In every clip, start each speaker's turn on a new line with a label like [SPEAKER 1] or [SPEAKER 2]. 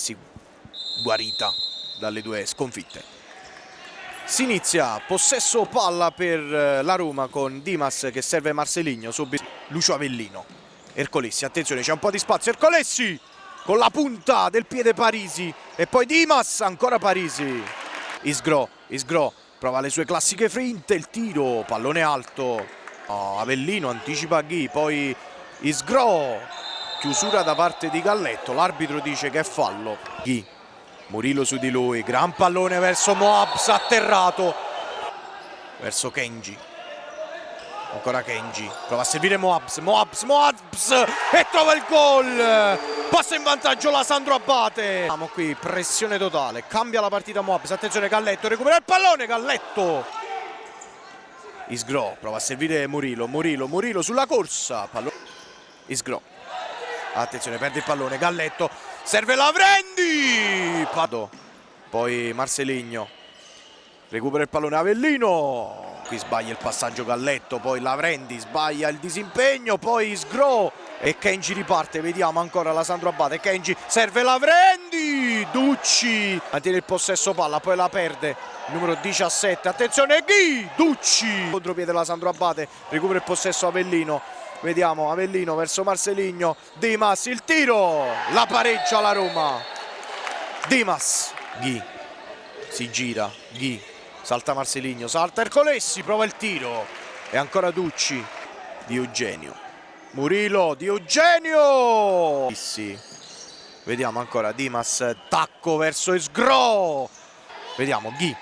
[SPEAKER 1] Messi guarita dalle due sconfitte. Si inizia, possesso palla per la Roma con Dimas che serve Marcelinho, subito Lucio Avellino. Ercolessi, attenzione, c'è un po' di spazio, Ercolessi con la punta del piede Parisi e poi Dimas, ancora Parisi. Isgro prova le sue classiche finte, il tiro, pallone alto. Avellino anticipa Ghi, poi Isgro, chiusura da parte di Galletto, l'arbitro dice che è fallo. Ghi, Murillo su di lui, gran pallone verso Moabs, atterrato verso Kenji. Ancora Kenji, prova a servire Moabs e trova il gol. Passa in vantaggio la Sandro Abate. Siamo qui, pressione totale, cambia la partita Moabs, attenzione Galletto, recupera il pallone, Galletto. Isgro prova a servire Murillo sulla corsa, pallone. Isgro, attenzione, perde il pallone, Galletto, serve Lavrendi. Poi Marcelinho, recupera il pallone Avellino. Qui sbaglia il passaggio Galletto, poi Lavrendi sbaglia il disimpegno, poi Isgro e Kenji riparte, vediamo ancora la Sandro Abate, Kenji serve Lavrendi, Ducci mantiene il possesso palla, poi la perde, numero 17, attenzione Ghi, Ducci, contropiede la Sandro Abate, recupera il possesso Avellino, vediamo Avellino verso Marcelinho, Dimas, il tiro, la pareggia la Roma, Dimas, Ghi, si gira, Ghi, salta Marcelinho, salta Ercolessi, prova il tiro e ancora Ducci, Di Eugenio, Murillo, Di Eugenio, sì. Vediamo ancora Dimas, tacco verso Isgro, vediamo Ghi,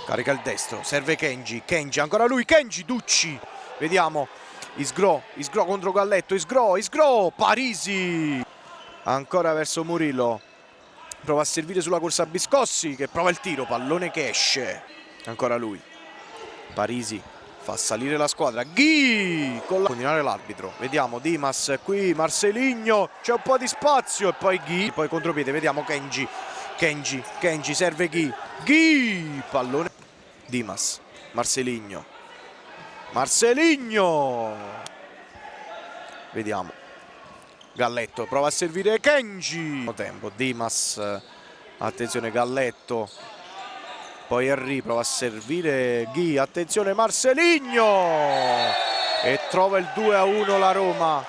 [SPEAKER 1] carica il destro, serve Kenji, ancora lui, Kenji, Ducci, vediamo Isgro contro Galletto, Isgro, Parisi, ancora verso Murillo, prova a servire sulla corsa Biscossi che prova il tiro, pallone che esce, ancora lui, Parisi fa salire la squadra, Ghi con la... continuare l'arbitro, vediamo Dimas qui, Marcelinho, c'è un po' di spazio e poi Ghi, poi contropiede, vediamo Kenji, serve Ghi, pallone, Dimas, Marcelinho, vediamo Galletto, prova a servire Kenji, tempo, Dimas, attenzione Galletto, poi Henry prova a servire Ghi, attenzione Marcelinho e trova il 2-1 la Roma.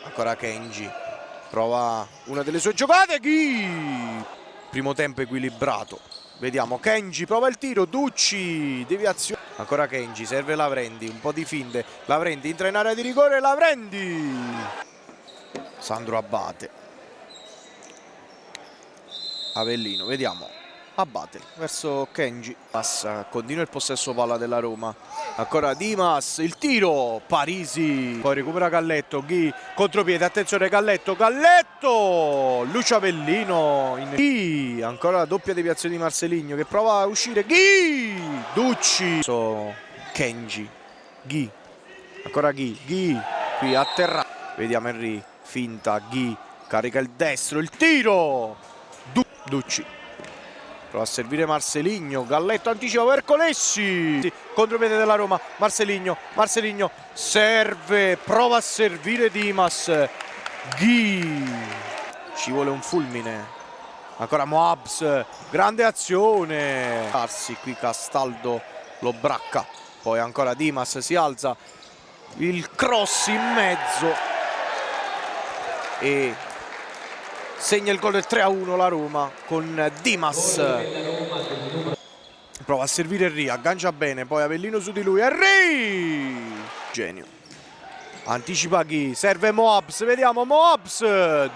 [SPEAKER 1] Ancora Kenji, prova una delle sue giocate, Ghi, primo tempo equilibrato, vediamo Kenji, prova il tiro, Ducci, deviazione, ancora Kenji, serve Lavrendi, un po' di finte, Lavrendi entra in area di rigore, Lavrendi, Sandro Abate, Avellino, vediamo Abate verso Kenji, passa, continua il possesso palla della Roma, ancora Dimas, il tiro, Parisi, poi recupera Galletto, Ghi, contropiede, attenzione Galletto, Lucio Avellino, Ghi, ancora la doppia deviazione di Marcelinho che prova a uscire, Ghi, Ducci, Kenji, Ghi, ancora Ghi, qui a terra, vediamo Henry, finta, Ghi, carica il destro, il tiro, Ducci. Prova a servire Marcelinho, Galletto anticipa Ercolessi, contropiede della Roma, Marcelinho, serve, prova a servire Dimas, Ghi, ci vuole un fulmine, ancora Moabs, grande azione, qui Castaldo lo bracca, poi ancora Dimas si alza, il cross in mezzo e segna il gol del 3-1 la Roma con Dimas, prova a servire Henry, aggancia bene, poi Avellino su di lui, Henry, genio, anticipa Ghi, serve Moabs, vediamo Moabs,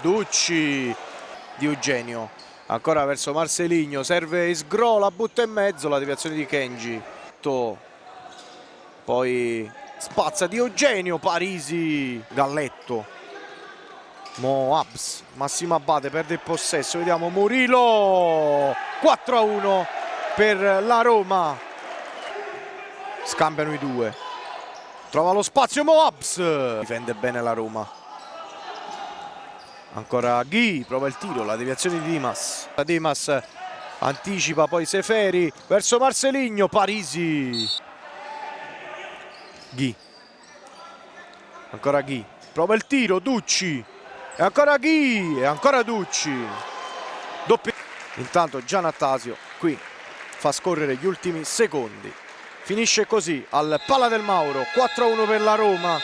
[SPEAKER 1] Ducci, Di Eugenio, ancora verso Marcelinho, serve Isgro, la butta in mezzo, la deviazione di Kenji, poi spazza Di Eugenio, Parisi, Galletto, Moabs, Massimo Abate perde il possesso, vediamo Murillo, 4-1 per la Roma, scambiano i due, trova lo spazio Moabs, difende bene la Roma, ancora Ghi, prova il tiro, la deviazione di Dimas anticipa, poi Seferi verso Marcelinho, Parisi, Ghi, ancora Ghi, prova il tiro, Ducci, e ancora Ghi, e ancora Ducci, doppio. Intanto Giannattasio qui fa scorrere gli ultimi secondi. Finisce così al Pala del Mauro, 4-1 per la Roma.